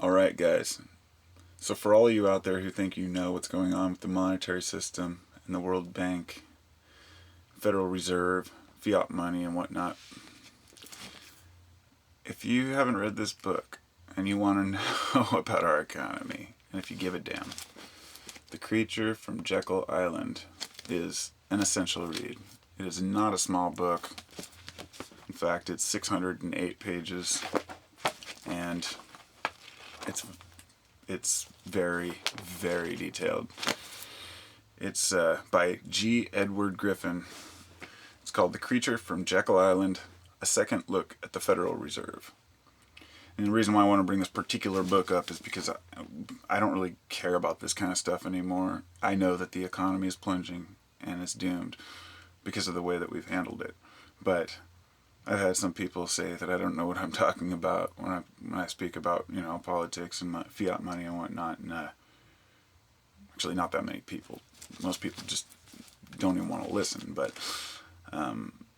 Alright, guys. So, for all of you out there who think you know what's going on with the monetary system and the World Bank, Federal Reserve, fiat money, and whatnot, if you haven't read this book and you want to know about our economy, and if you give a damn, The Creature from Jeckyll Island is an essential read. It is not a small book. In fact, it's 608 pages, and it's very, very detailed. It's by G. Edward Griffin. It's called The Creature from Jeckyll Island, A Second Look at the Federal Reserve. And the reason why I want to bring this particular book up is because I don't really care about this kind of stuff anymore. I know that the economy is plunging and it's doomed because of the way that we've handled it. But I've had some people say that I don't know what I'm talking about when I speak about, politics and fiat money and whatnot. And actually, not that many people. Most people just don't even want to listen. But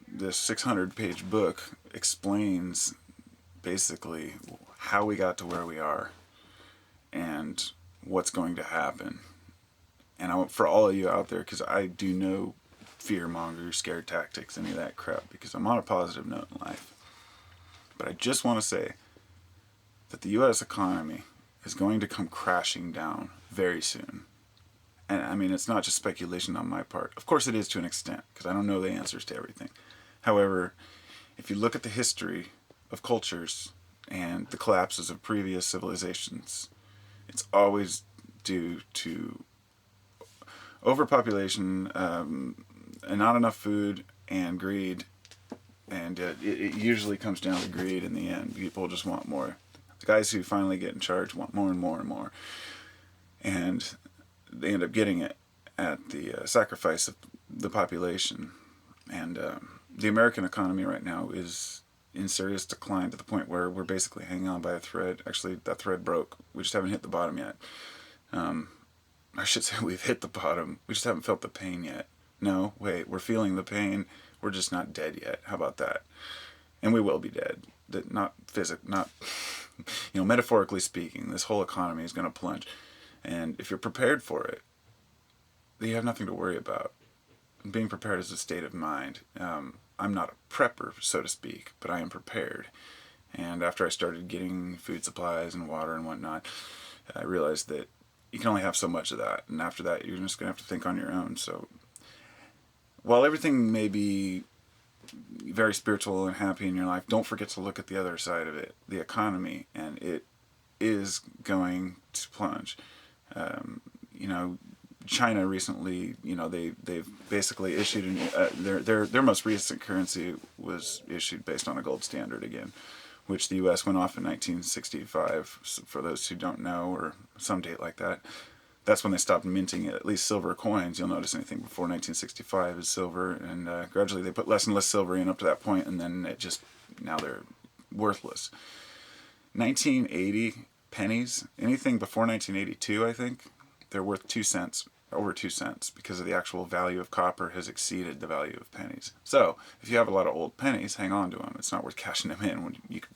this 600-page book explains basically how we got to where we are and what's going to happen. And for all of you out there, because I do know fear mongers, scare tactics, any of that crap, because I'm on a positive note in life. But I just want to say that the U.S. economy is going to come crashing down very soon. And I mean, it's not just speculation on my part. Of course it is to an extent, because I don't know the answers to everything. However, if you look at the history of cultures and the collapses of previous civilizations, it's always due to overpopulation, and not enough food, and greed. And it usually comes down to greed in the end. People just want more. The guys who finally get in charge want more and more and more. And they end up getting it at the sacrifice of the population. And the American economy right now is in serious decline to the point where we're basically hanging on by a thread. Actually, that thread broke. We just haven't hit the bottom yet. I should say we've hit the bottom. We just haven't felt the pain yet. No, wait, we're feeling the pain. We're just not dead yet. How about that? And we will be dead. Not metaphorically speaking, this whole economy is going to plunge. And if you're prepared for it, then you have nothing to worry about. Being prepared is a state of mind. I'm not a prepper, so to speak, but I am prepared. And after I started getting food supplies and water and whatnot, I realized that you can only have so much of that. And after that, you're just going to have to think on your own. So while everything may be very spiritual and happy in your life, don't forget to look at the other side of it, the economy, and it is going to plunge. China recently, they've basically issued their most recent currency was issued based on a gold standard again, which the U.S. went off in 1965. For those who don't know, or some date like that, that's when they stopped minting at least silver coins. You'll notice anything before 1965 is silver, and gradually they put less and less silver in up to that point, and then now they're worthless. 1980 pennies, anything before 1982, I think, they're worth 2 cents, over 2 cents, because of the actual value of copper has exceeded the value of pennies. So, if you have a lot of old pennies, hang on to them. It's not worth cashing them in when you can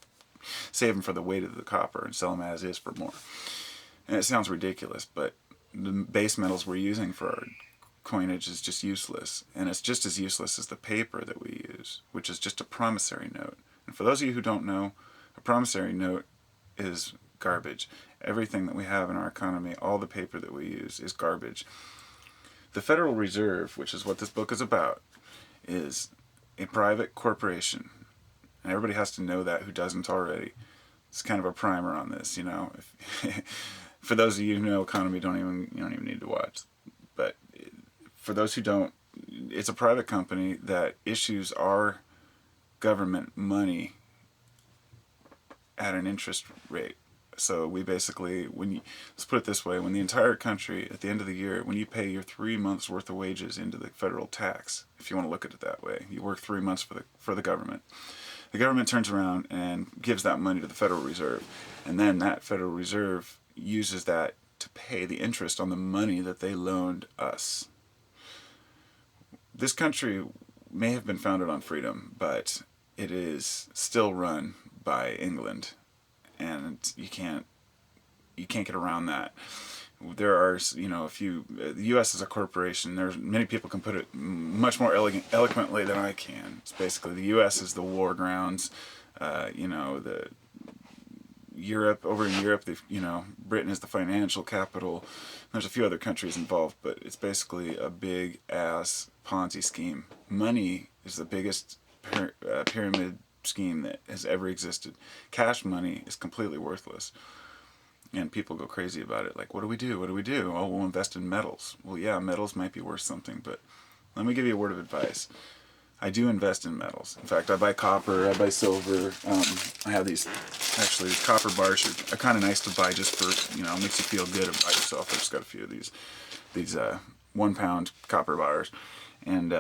save them for the weight of the copper and sell them as is for more. And it sounds ridiculous, but the base metals we're using for our coinage is just useless. And it's just as useless as the paper that we use, which is just a promissory note. And for those of you who don't know, a promissory note is garbage. Everything that we have in our economy, all the paper that we use, is garbage. The Federal Reserve, which is what this book is about, is a private corporation. And everybody has to know that who doesn't already. It's kind of a primer on this, For those of you who know economy, you don't even need to watch. But for those who don't, it's a private company that issues our government money at an interest rate. So we basically, let's put it this way, when the entire country, at the end of the year, when you pay your 3 months worth of wages into the federal tax, if you want to look at it that way, you work 3 months for the government. The government turns around and gives that money to the Federal Reserve. And then that Federal Reserve uses that to pay the interest on the money that they loaned us. This country may have been founded on freedom, but it is still run by England. And you can't you can't get around that. There are, a few. The U.S. is a corporation. There's many people can put it much more eloquently than I can. It's basically the U.S. is the war grounds. The Europe, over in Europe, Britain is the financial capital. There's a few other countries involved, but it's basically a big ass Ponzi scheme. Money is the biggest pyramid scheme that has ever existed. Cash money is completely worthless. And people go crazy about it. Like, what do we do? What do we do? Oh, we'll invest in metals. Well, yeah, metals might be worth something, but let me give you a word of advice. I do invest in metals. In fact, I buy copper, I buy silver. I have these copper bars are kind of nice to buy just for, makes you feel good about yourself. I just got a few of these 1 pound copper bars. And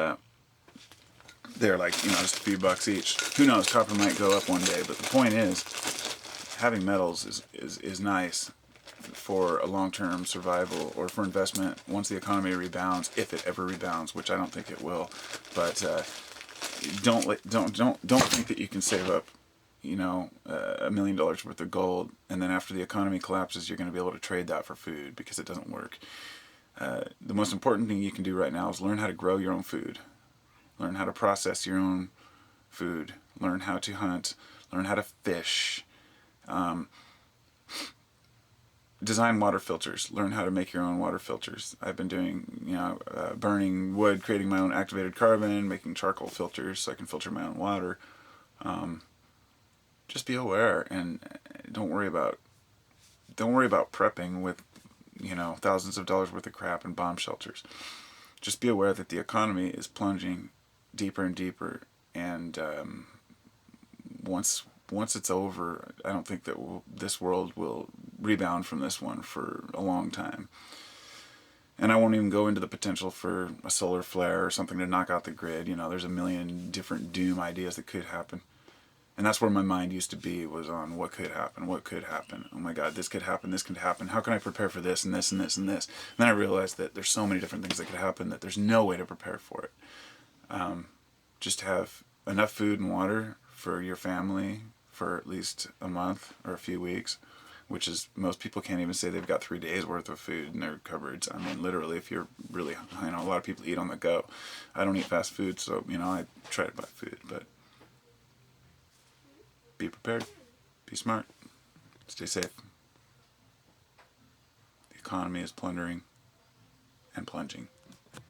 they're like, just a few bucks each. Who knows, copper might go up one day, but the point is, having metals is nice for a long-term survival or for investment once the economy rebounds, if it ever rebounds, which I don't think it will. But don't think that you can save up, $1 million worth of gold, and then after the economy collapses, you're going to be able to trade that for food, because it doesn't work. The most important thing you can do right now is learn how to grow your own food, learn how to process your own food, learn how to hunt, learn how to fish. Design water filters. Learn how to make your own water filters. I've been doing, burning wood, creating my own activated carbon, making charcoal filters so I can filter my own water. Just be aware, and don't worry about prepping with, thousands of dollars worth of crap and bomb shelters. Just be aware that the economy is plunging deeper and deeper, and once it's over, I don't think that this world will rebound from this one for a long time. And I won't even go into the potential for a solar flare or something to knock out the grid. There's a million different doom ideas that could happen. And that's where my mind used to be, was on what could happen, what could happen. Oh my God, this could happen, this could happen. How can I prepare for this and this and this and this? And then I realized that there's so many different things that could happen that there's no way to prepare for it. Just have enough food and water for your family for at least a month or a few weeks, which is, most people can't even say they've got 3 days worth of food in their cupboards. I mean, literally, if you're really, a lot of people eat on the go. I don't eat fast food, so, I try to buy food, but be prepared, be smart, stay safe. The economy is plundering and plunging.